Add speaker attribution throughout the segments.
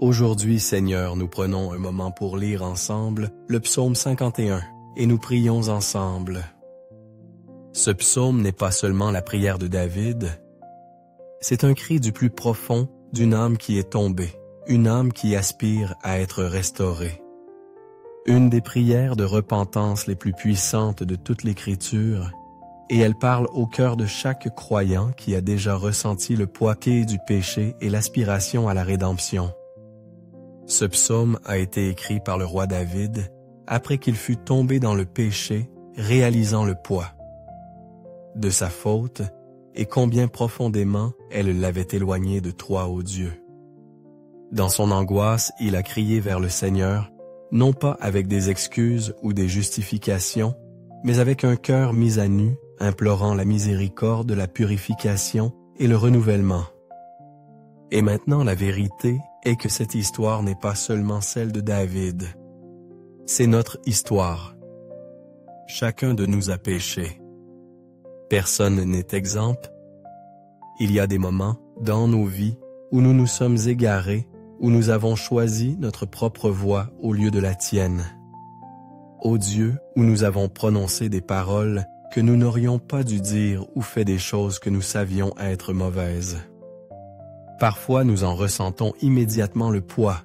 Speaker 1: Aujourd'hui, Seigneur, nous prenons un moment pour lire ensemble le psaume 51 et nous prions ensemble. Ce psaume n'est pas seulement la prière de David, c'est un cri du plus profond d'une âme qui est tombée, une âme qui aspire à être restaurée. Une des prières de repentance les plus puissantes de toute l'Écriture, et elle parle au cœur de chaque croyant qui a déjà ressenti le poids du péché et l'aspiration à la rédemption. Ce psaume a été écrit par le roi David après qu'il fut tombé dans le péché, réalisant le poids de sa faute et combien profondément elle l'avait éloigné de toi, ô Dieu. Dans son angoisse, il a crié vers le Seigneur, non pas avec des excuses ou des justifications, mais avec un cœur mis à nu, implorant la miséricorde, la purification et le renouvellement. Et maintenant, la vérité est que cette histoire n'est pas seulement celle de David. C'est notre histoire. Chacun de nous a péché. Personne n'est exempt. Il y a des moments dans nos vies où nous nous sommes égarés, où nous avons choisi notre propre voie au lieu de la tienne. Ô Dieu, où nous avons prononcé des paroles que nous n'aurions pas dû dire ou fait des choses que nous savions être mauvaises. Parfois, nous en ressentons immédiatement le poids.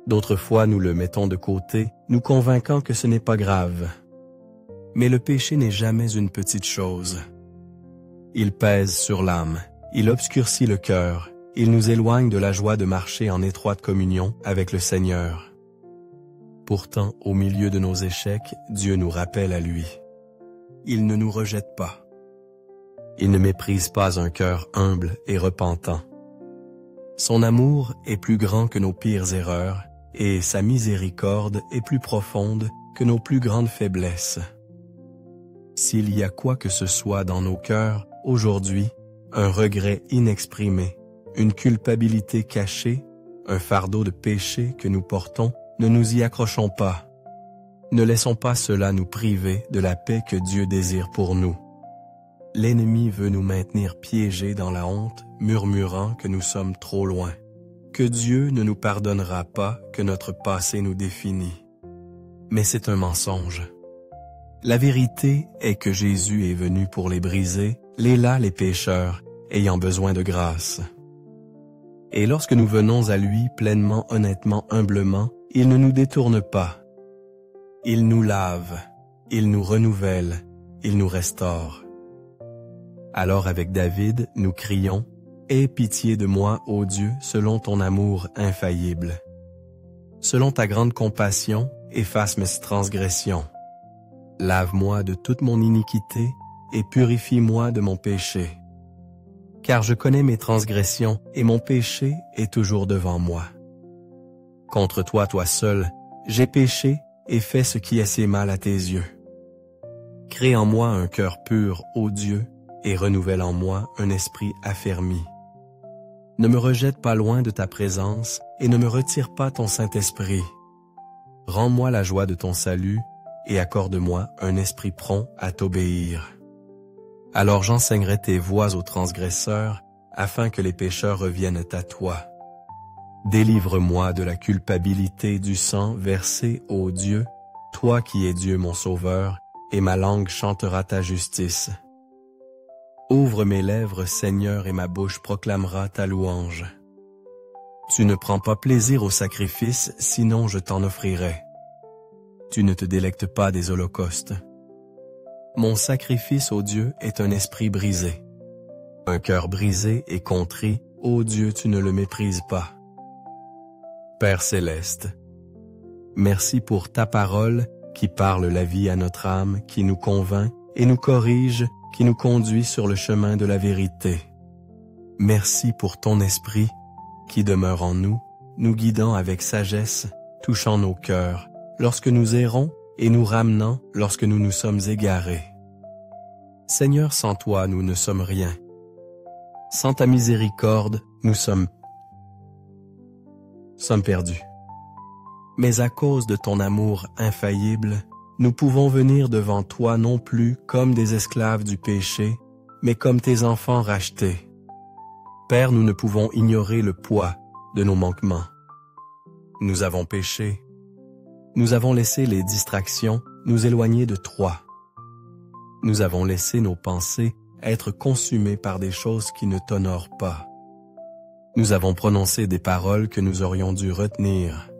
Speaker 1: D'autres fois, nous le mettons de côté, nous convainquant que ce n'est pas grave. Mais le péché n'est jamais une petite chose. Il pèse sur l'âme, il obscurcit le cœur, il nous éloigne de la joie de marcher en étroite communion avec le Seigneur. Pourtant, au milieu de nos échecs, Dieu nous rappelle à lui. Il ne nous rejette pas. Il ne méprise pas un cœur humble et repentant. Son amour est plus grand que nos pires erreurs, et sa miséricorde est plus profonde que nos plus grandes faiblesses. S'il y a quoi que ce soit dans nos cœurs, aujourd'hui, un regret inexprimé, une culpabilité cachée, un fardeau de péché que nous portons, ne nous y accrochons pas. Ne laissons pas cela nous priver de la paix que Dieu désire pour nous. L'ennemi veut nous maintenir piégés dans la honte, murmurant que nous sommes trop loin, que Dieu ne nous pardonnera pas, que notre passé nous définit. Mais c'est un mensonge. La vérité est que Jésus est venu pour les briser, les pécheurs, ayant besoin de grâce. Et lorsque nous venons à lui pleinement, honnêtement, humblement, il ne nous détourne pas. Il nous lave, il nous renouvelle, il nous restaure. Alors avec David, nous crions, « Aie pitié de moi, ô Dieu, selon ton amour infaillible. Selon ta grande compassion, efface mes transgressions. Lave-moi de toute mon iniquité et purifie-moi de mon péché. Car je connais mes transgressions et mon péché est toujours devant moi. Contre toi, toi seul, j'ai péché et fait ce qui est si mal à tes yeux. Crée en moi un cœur pur, ô Dieu, et renouvelle en moi un esprit affermi. Ne me rejette pas loin de ta présence et ne me retire pas ton Saint-Esprit. Rends-moi la joie de ton salut et accorde-moi un esprit prompt à t'obéir. Alors j'enseignerai tes voies aux transgresseurs afin que les pécheurs reviennent à toi. Délivre-moi de la culpabilité du sang versé, ô Dieu, toi qui es Dieu mon sauveur, et ma langue chantera ta justice. Ouvre mes lèvres, Seigneur, et ma bouche proclamera ta louange. Tu ne prends pas plaisir au sacrifice, sinon je t'en offrirai. Tu ne te délectes pas des holocaustes. Mon sacrifice, ô Dieu, est un esprit brisé. Un cœur brisé et contrit, ô Dieu, tu ne le méprises pas. Père céleste, merci pour ta parole qui parle la vie à notre âme, qui nous convainc et nous corrige, qui nous conduit sur le chemin de la vérité. Merci pour ton esprit qui demeure en nous, nous guidant avec sagesse, touchant nos cœurs, lorsque nous errons et nous ramenant lorsque nous nous sommes égarés. Seigneur, sans toi, nous ne sommes rien. Sans ta miséricorde, nous sommes perdus. Mais à cause de ton amour infaillible, nous pouvons venir devant toi non plus comme des esclaves du péché, mais comme tes enfants rachetés. Père, nous ne pouvons ignorer le poids de nos manquements, Nous avons péché. Nous avons laissé les distractions nous éloigner de toi. Nous avons laissé nos pensées être consumées par des choses qui ne t'honorent pas. Nous avons prononcé des paroles que nous aurions dû retenir.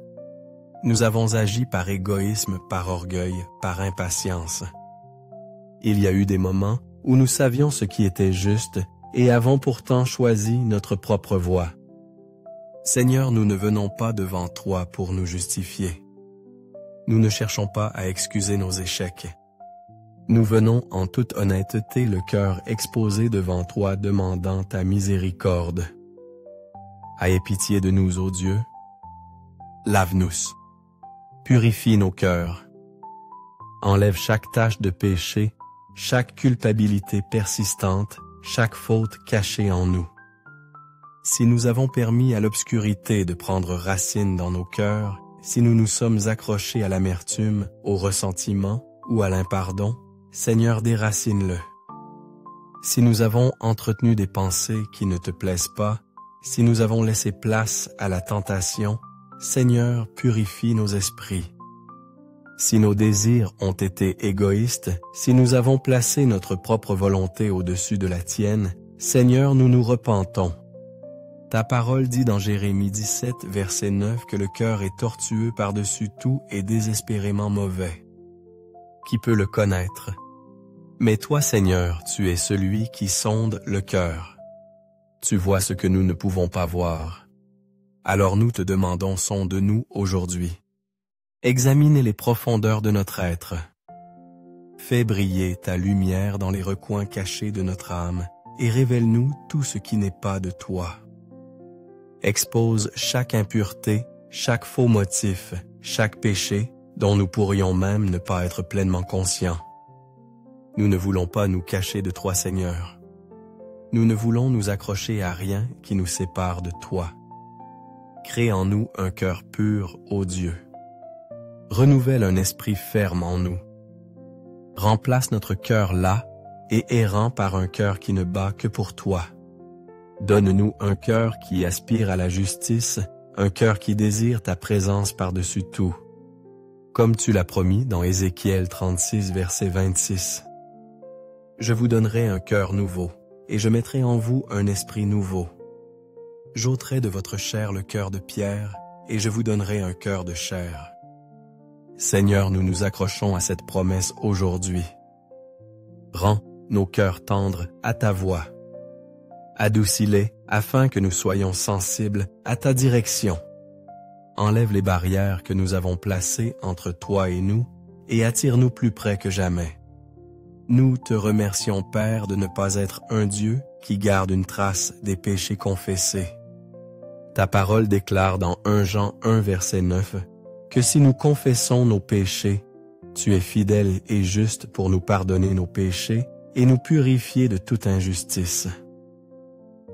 Speaker 1: Nous avons agi par égoïsme, par orgueil, par impatience. Il y a eu des moments où nous savions ce qui était juste et avons pourtant choisi notre propre voie. Seigneur, nous ne venons pas devant toi pour nous justifier. Nous ne cherchons pas à excuser nos échecs. Nous venons en toute honnêteté le cœur exposé devant toi demandant ta miséricorde. Aie pitié de nous, ô Dieu. Lave-nous. Purifie nos cœurs. Enlève chaque tache de péché, chaque culpabilité persistante, chaque faute cachée en nous. Si nous avons permis à l'obscurité de prendre racine dans nos cœurs, si nous nous sommes accrochés à l'amertume, au ressentiment ou à l'impardon, Seigneur, déracine-le. Si nous avons entretenu des pensées qui ne te plaisent pas, si nous avons laissé place à la tentation, Seigneur, purifie nos esprits. Si nos désirs ont été égoïstes, si nous avons placé notre propre volonté au-dessus de la tienne, Seigneur, nous nous repentons. Ta parole dit dans Jérémie 17, verset 9, que le cœur est tortueux par-dessus tout et désespérément mauvais. Qui peut le connaître? Mais toi, Seigneur, tu es celui qui sonde le cœur. Tu vois ce que nous ne pouvons pas voir. Alors nous te demandons, sonde-nous aujourd'hui. Examine les profondeurs de notre être. Fais briller ta lumière dans les recoins cachés de notre âme et révèle-nous tout ce qui n'est pas de toi. Expose chaque impureté, chaque faux motif, chaque péché dont nous pourrions même ne pas être pleinement conscients. Nous ne voulons pas nous cacher de toi, Seigneur. Nous ne voulons nous accrocher à rien qui nous sépare de toi. Crée en nous un cœur pur, ô Dieu. Renouvelle un esprit ferme en nous. Remplace notre cœur las et errant par un cœur qui ne bat que pour toi. Donne-nous un cœur qui aspire à la justice, un cœur qui désire ta présence par-dessus tout. Comme tu l'as promis dans Ézéchiel 36, verset 26. Je vous donnerai un cœur nouveau, et je mettrai en vous un esprit nouveau. J'ôterai de votre chair le cœur de pierre, et je vous donnerai un cœur de chair. Seigneur, nous nous accrochons à cette promesse aujourd'hui. Rends nos cœurs tendres à ta voix. Adoucis-les afin que nous soyons sensibles à ta direction. Enlève les barrières que nous avons placées entre toi et nous et attire-nous plus près que jamais. Nous te remercions, Père, de ne pas être un Dieu qui garde une trace des péchés confessés. Ta parole déclare dans 1 Jean 1, verset 9, que si nous confessons nos péchés, tu es fidèle et juste pour nous pardonner nos péchés et nous purifier de toute injustice.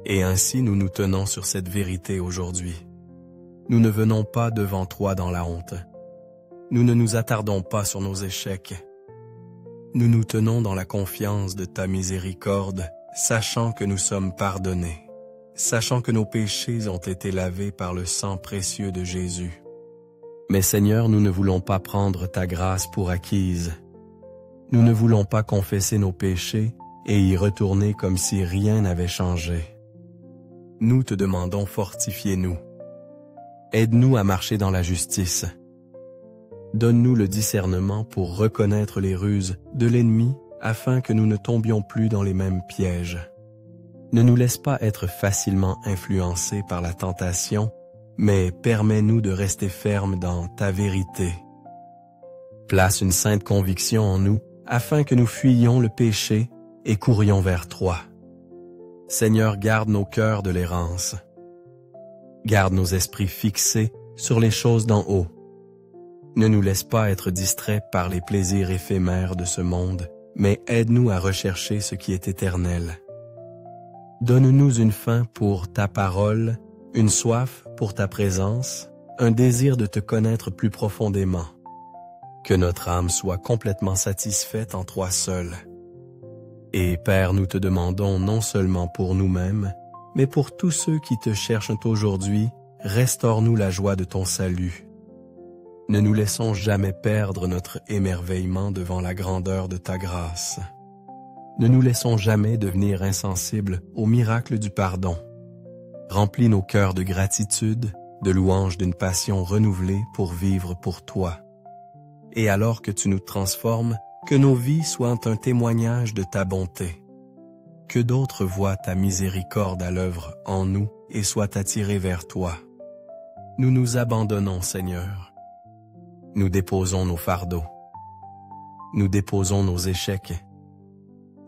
Speaker 1: Et ainsi nous nous tenons sur cette vérité aujourd'hui. Nous ne venons pas devant toi dans la honte. Nous ne nous attardons pas sur nos échecs. Nous nous tenons dans la confiance de ta miséricorde, sachant que nous sommes pardonnés, sachant que nos péchés ont été lavés par le sang précieux de Jésus. Mais Seigneur, nous ne voulons pas prendre ta grâce pour acquise. Nous ne voulons pas confesser nos péchés et y retourner comme si rien n'avait changé. Nous te demandons, fortifie-nous. Aide-nous à marcher dans la justice. Donne-nous le discernement pour reconnaître les ruses de l'ennemi afin que nous ne tombions plus dans les mêmes pièges. Ne nous laisse pas être facilement influencés par la tentation, mais permets-nous de rester fermes dans ta vérité. Place une sainte conviction en nous afin que nous fuyions le péché et courions vers toi. Seigneur, garde nos cœurs de l'errance. Garde nos esprits fixés sur les choses d'en haut. Ne nous laisse pas être distraits par les plaisirs éphémères de ce monde, mais aide-nous à rechercher ce qui est éternel. Donne-nous une faim pour ta parole, une soif pour ta présence, un désir de te connaître plus profondément. Que notre âme soit complètement satisfaite en toi seul. Et Père, nous te demandons non seulement pour nous-mêmes, mais pour tous ceux qui te cherchent aujourd'hui, restaure-nous la joie de ton salut. Ne nous laissons jamais perdre notre émerveillement devant la grandeur de ta grâce. Ne nous laissons jamais devenir insensibles au miracle du pardon. Remplis nos cœurs de gratitude, de louange d'une passion renouvelée pour vivre pour toi. Et alors que tu nous transformes, que nos vies soient un témoignage de ta bonté. Que d'autres voient ta miséricorde à l'œuvre en nous et soient attirés vers toi. Nous nous abandonnons, Seigneur. Nous déposons nos fardeaux. Nous déposons nos échecs.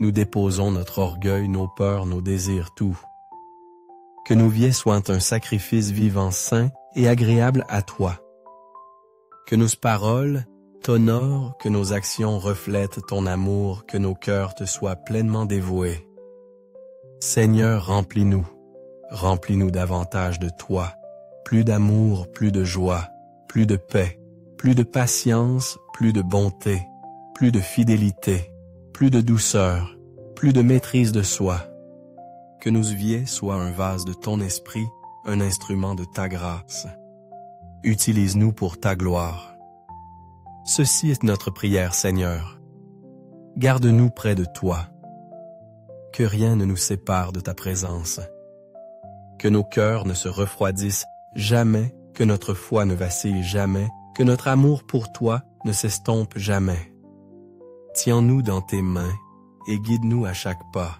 Speaker 1: Nous déposons notre orgueil, nos peurs, nos désirs, tout. Que nos vies soient un sacrifice vivant saint et agréable à toi. Que nos paroles t'honorent, que nos actions reflètent ton amour, que nos cœurs te soient pleinement dévoués. Seigneur, remplis-nous davantage de toi, plus d'amour, plus de joie, plus de paix, plus de patience, plus de bonté, plus de fidélité, plus de douceur, plus de maîtrise de soi. Que nos vies soient un vase de ton esprit, un instrument de ta grâce. Utilise-nous pour ta gloire. Ceci est notre prière, Seigneur. Garde-nous près de toi. Que rien ne nous sépare de ta présence. Que nos cœurs ne se refroidissent jamais, que notre foi ne vacille jamais, que notre amour pour toi ne s'estompe jamais. Tiens-nous dans tes mains et guide-nous à chaque pas.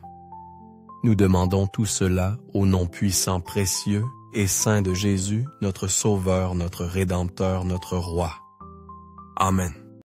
Speaker 1: Nous demandons tout cela au nom puissant, précieux et saint de Jésus, notre Sauveur, notre Rédempteur, notre Roi. Amen.